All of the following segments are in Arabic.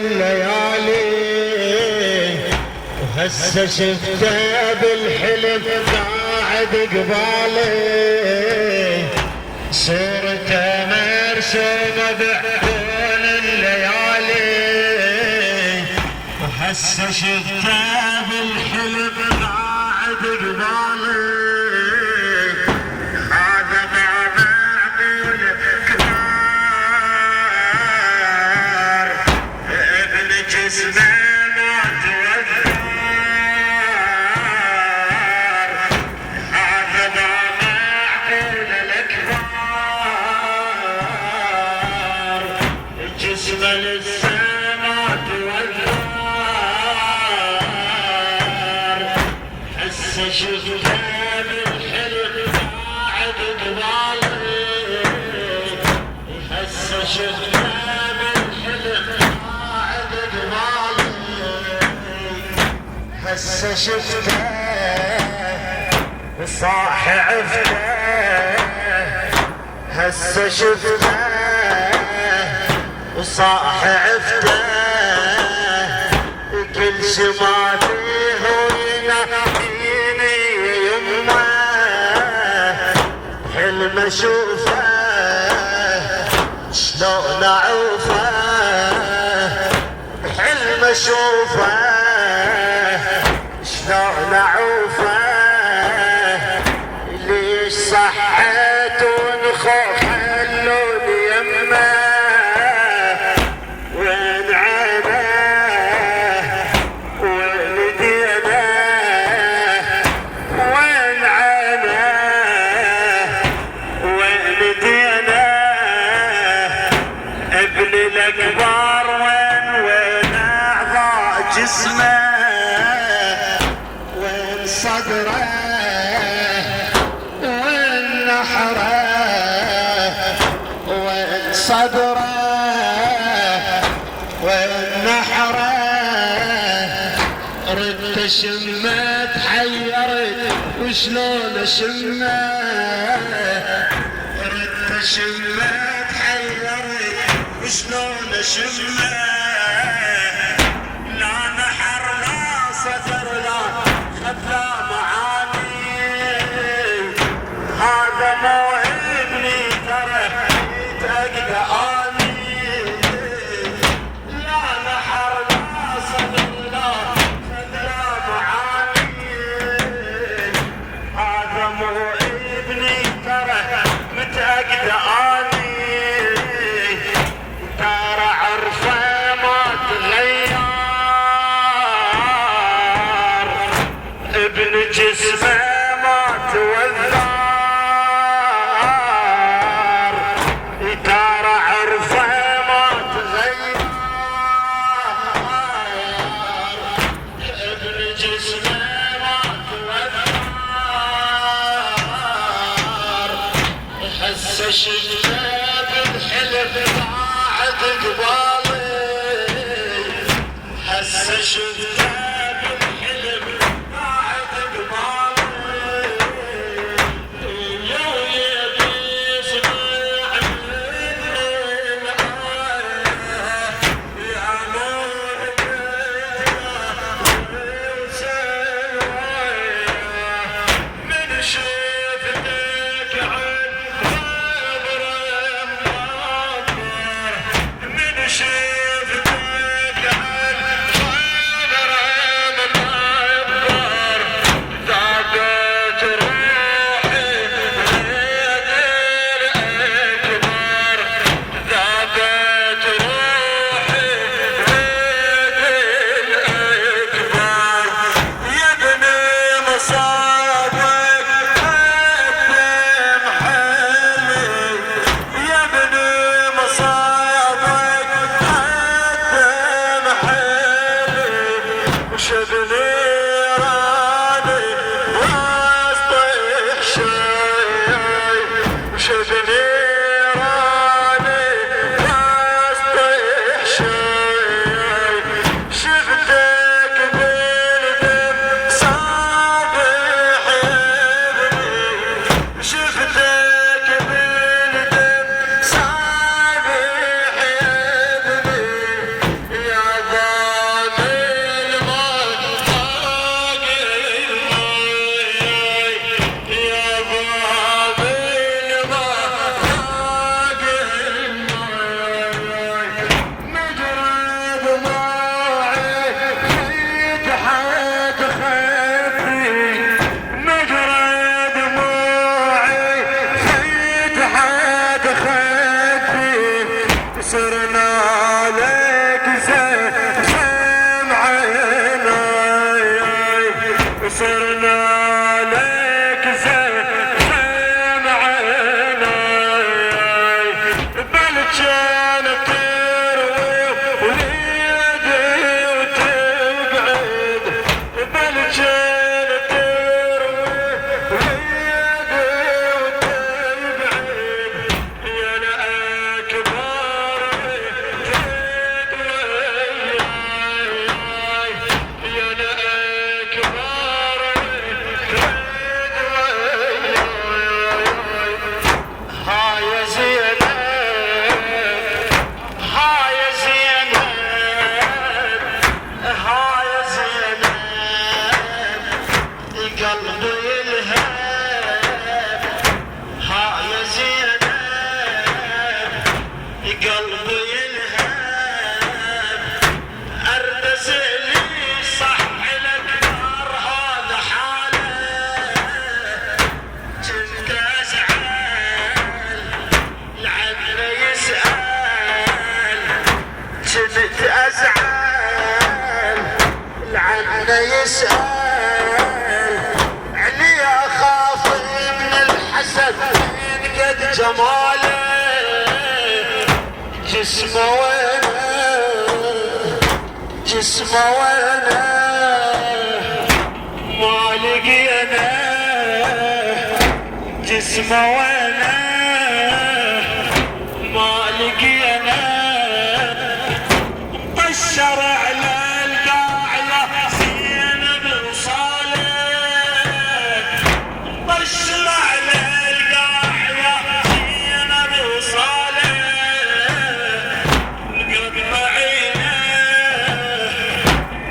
الليالي، وهسه شفته بالحلم قاعد قبالي، صورته مرسومة بعيون الليالي، وهسه شفته بالحلم قاعد قبالي، هذا ما معقول كبار ابن جسمه ما توفر، هذا ما معقول الكبار جسمه لسه ما توفر، هسه شفته بالحلم قاعد قبالي، هسه شفته بالحلم قاعد قبالي، هسه شفته وصاح عفته، هسه شفته وصاح عفته، كل شي ما فيه ويناديني يمه، حلم اشوفه شلون اعوفه، حلم اشوفه شلون اعوفه، ليش صحيت ونخاف خلوني يمه، وين عينه وين دينه، وين عينه وين دينه، ابن الاكبر وين اعضاء جسمه، وين صدره وين نحره، وين صدره وين نحره، ردت اشمه تحيرت وشلون اشمه، ردت اشمه تحيرت وشلون اشمه، لا نحر لا صدر لا خذا معاني، هذا مو ابني ترى يتأكد اني، لا نحر لا صدر لا خذا معاني، هذا مو ابني ترى متأكد اني، ترى عرفه ما لك زين عيني وصرنا لك زين عيني بالجنة تروي وليدي وتبعد بالجنة تروي وليدي وتبعد يا لأكبر جد وياي يا لأكبر جد وياي ها يا زينب ها يا زينب ها يا زينب قلبي يلهب ها يا زينب قلبي يلهب أردس لي صح لك نار هذا حاله كنت أزعل لعنا يسأل كنت أزعل لعنا يسأل عني أخاف من الحسد من قد جماله جسمه وينه جسمه وينه ما لقينا جسمه وينه ما لقينا طشر على القاعية زينب وصالح طشر على القاعية زينب وصالح مقطع عينه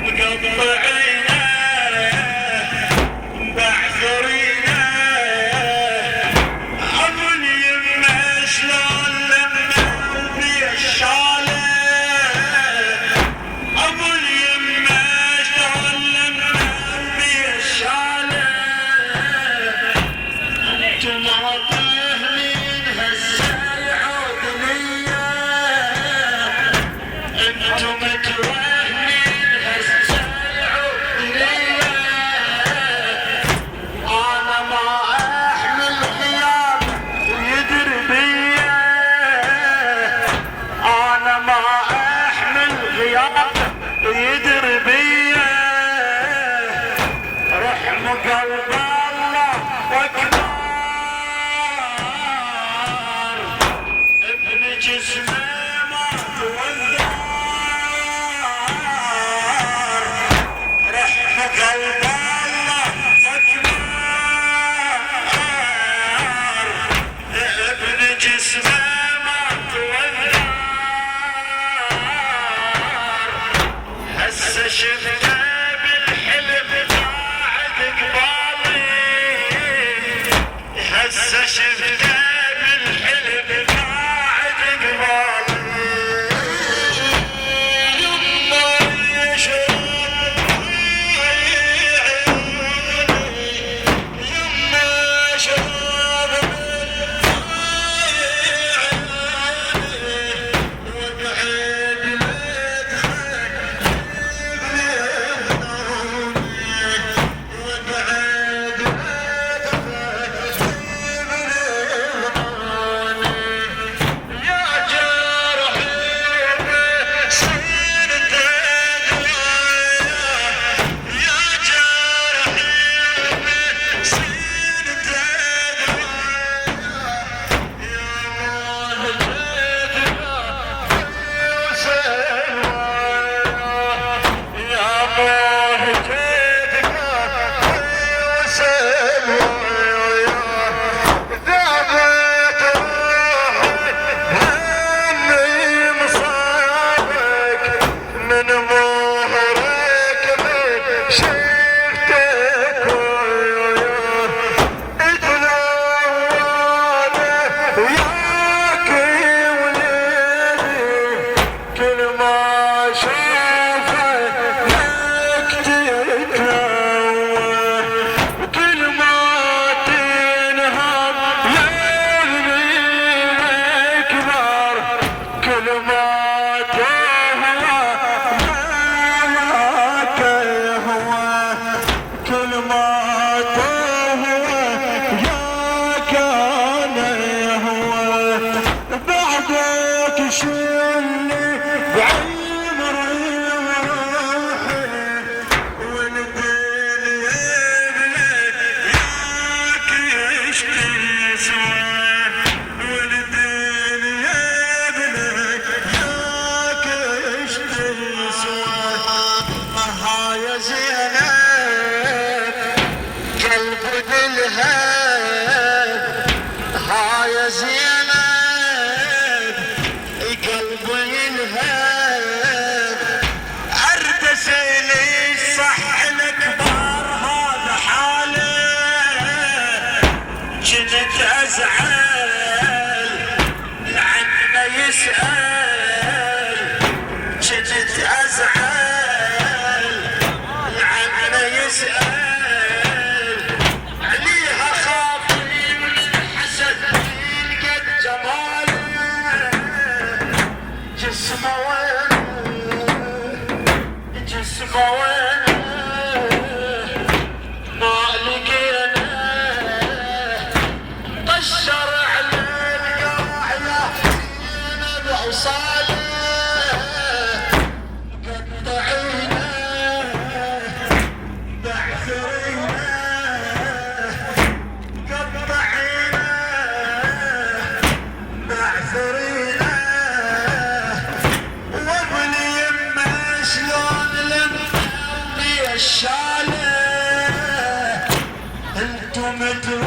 مقطع عينه بعثرينه ابو اليمه شلون لما وبي الشاله ابو اليمه شلون لما وبي الشاله انتم عطاهلين هسه يعود ليا انتم تراهنين هسه يعود ليا انا ما احمل غياب ويدري بيا انا ما احمل غياب ويدري بيا رحم قلب الله واكبر ابن جسمه ما توذر رحم قلب الله واكبر ابن جسمه ما توذر هسه شفته بالحلم قاعد قبالي هسه شفته بالحلم قاعد قبالي يما يشوف يما شوف وبعد وبعد انتم